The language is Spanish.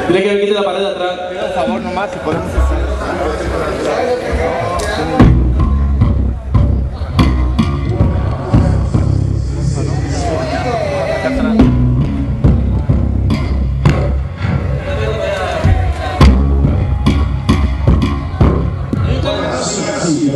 Dile que me quite la pared de atrás. Por favor, nomás, si podemos. Sí,